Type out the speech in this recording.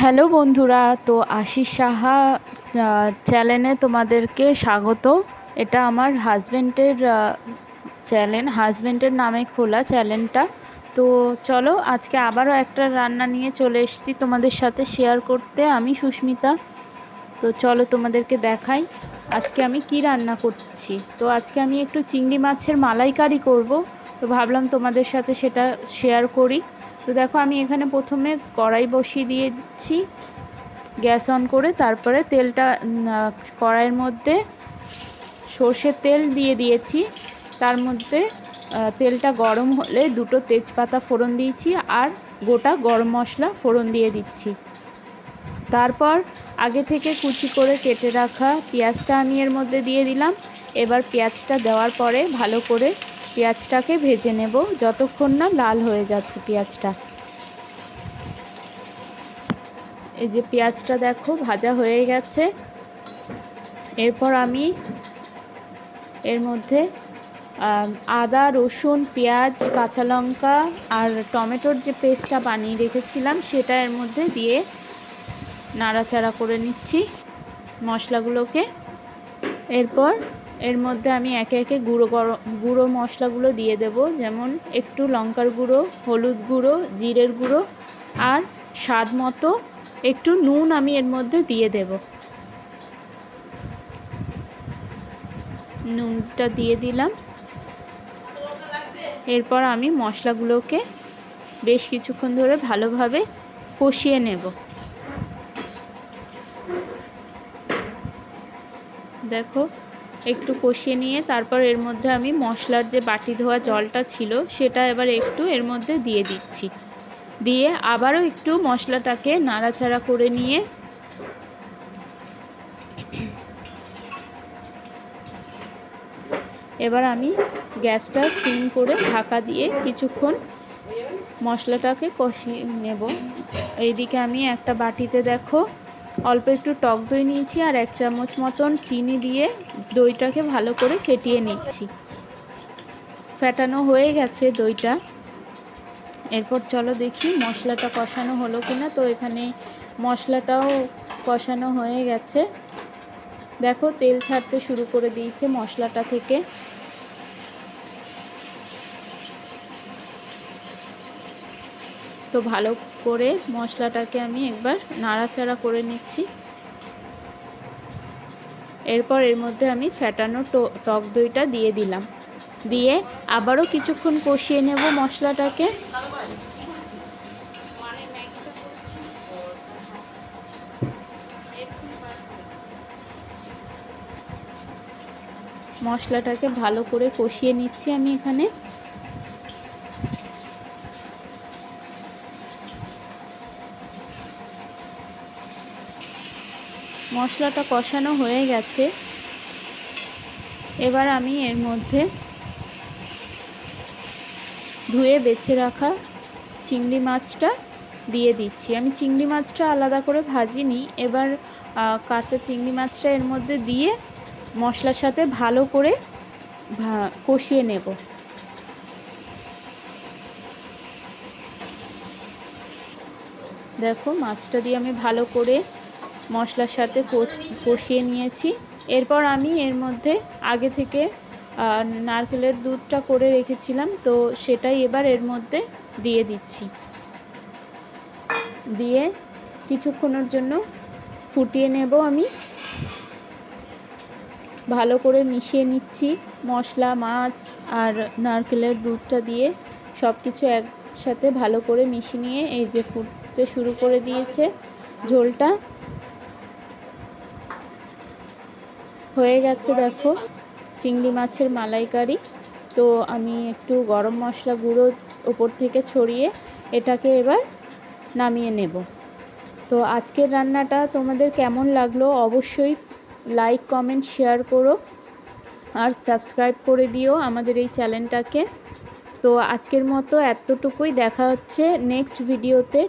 Hello বন্ধুরা, তো আশিস সাহা চ্যানেলে তোমাদেরকে স্বাগত। এটা আমার হাজব্যান্ডের চ্যানেল, হাজব্যান্ডের নামে খোলা চ্যানেলটা। তো চলো, আজকে আবারও একটা রান্না নিয়ে চলে এসেছি তোমাদের সাথে শেয়ার করতে। আমি সুস্মিতা। তো চলো তোমাদেরকে দেখাই আজকে আমি কি রান্না করছি। তো আজকে আমি একটু চিংড়ি মাছের মালাইকারি করব, তো ভাবলাম তোমাদের সাথে সেটা শেয়ার করি। তো দেখো, আমি এখানে প্রথমে কড়াই বসিয়ে দিয়েছি গ্যাস অন করে। তারপরে তেলটা কড়াইয়ের মধ্যে সর্ষের তেল দিয়ে দিয়েছি। তার মধ্যে তেলটা গরম হলে দুটো তেজপাতা ফোড়ন দিয়েছি আর গোটা গরম মশলা ফোড়ন দিয়ে দিচ্ছি। তারপর আগে থেকে কুচি করে কেটে রাখা পেঁয়াজটা আমি এর মধ্যে দিয়ে দিলাম। এবার পেঁয়াজটা দেওয়ার পরে ভালো করে পেঁয়াজটাকে ভেজে নেব যতক্ষণ না লাল হয়ে যাচ্ছে পেঁয়াজটা। এই যে পেঁয়াজটা দেখো ভাজা হয়ে গেছে। এরপর আমি এর মধ্যে আদা, রসুন, পেঁয়াজ, কাঁচা লঙ্কা আর টমেটোর যে পেস্টটা বানিয়ে রেখেছিলাম সেটা এর মধ্যে দিয়ে নাড়াচাড়া করে নিচ্ছি মশলাগুলোকে। এরপর এর মধ্যে আমি একে একে গুঁড়ো মশলাগুলো দিয়ে দেব, যেমন একটু লঙ্কার গুঁড়ো, হলুদ গুঁড়ো, জিরের গুঁড়ো আর স্বাদ মতো একটু নুন আমি এর মধ্যে দিয়ে দেব। নুনটা দিয়ে দিলাম। এরপর আমি মশলাগুলোকে বেশ কিছুক্ষণ ধরে ভালোভাবে কষিয়ে নেব। দেখো, একটু কষিয়ে নিয়ে তারপর এর মধ্যে আমি মশলার যে বাটি ধোয়া জলটা ছিল সেটা এবার একটু এর মধ্যে দিয়ে দিচ্ছি। দিয়ে আবারও একটু মশলাটাকে নাড়াচাড়া করে নিয়ে এবার আমি গ্যাসটা সিম করে ঢাকা দিয়ে কিছুক্ষণ মশলাটাকে কষিয়ে নেব। এইদিকে আমি একটা বাটিতে দেখো অল্প একটু টক দই নিয়েছি আর 1 চামচ মতন চিনি দিয়ে দইটাকে ভালো করে ফেটিয়ে নিচ্ছি। ফেটানো হয়ে গেছে দইটা। এরপর চলো দেখি মশলাটা কষানো হলো কিনা। তো এখানে মশলাটাও কষানো হয়ে গেছে। দেখো, তেল ছাড়তে শুরু করে দিয়েছে মশলাটা থেকে। তো ভালো করে মশলাটাকে আমি একবার নাড়াচাড়া করে নিচ্ছি। এরপর এর মধ্যে আমি ফেটানো টক দইটা দিয়ে দিলাম। দিয়ে আবারও কিছুক্ষণ কষিয়ে নেব মশলাটাকে। মশলাটাকে ভালো করে কষিয়ে নিচ্ছি আমি এখানে। মশলাটা কষানো হয়ে গেছে। এবার আমি এর মধ্যে ধুয়ে বেছে রাখা চিংড়ি মাছটা দিয়ে দিচ্ছি। আমি চিংড়ি মাছটা আলাদা করে ভাজিনি। এবার কাঁচা চিংড়ি মাছটা এর মধ্যে দিয়ে মশলার সাথে ভালো করে কষিয়ে নেব। দেখো, মাছটা দিয়ে আমি ভালো করে মশলার সাথে কষিয়ে নিয়েছি। এরপর আমি এর মধ্যে আগে থেকে নারকেলের দুধটা করে রেখেছিলাম, তো সেটাই এবার এর মধ্যে দিয়ে দিচ্ছি। দিয়ে কিছুক্ষণের জন্য ফুটিয়ে নেব আমি। ভালো করে মিশিয়ে নিচ্ছি মশলা, মাছ আর নারকেলের দুধটা দিয়ে সব কিছু একসাথে ভালো করে মিশিয়ে নিয়ে এই যে ফুটতে শুরু করে দিয়েছে ঝোলটা। হয়ে গেছে দেখো চিংড়ি মাছের মালাইকারি। তো আমি একটু গরম মশলা গুঁড়ো ওপর থেকে ছড়িয়ে এটাকে এবার নামিয়ে নেব। তো আজকের রান্নাটা তোমাদের কেমন লাগলো অবশ্যই লাইক, কমেন্ট, শেয়ার করো আর সাবস্ক্রাইব করে দিও আমাদের এই চ্যানেলটাকে। তো আজকের মতো এতটুকুই। দেখা হচ্ছে নেক্সট ভিডিওতে।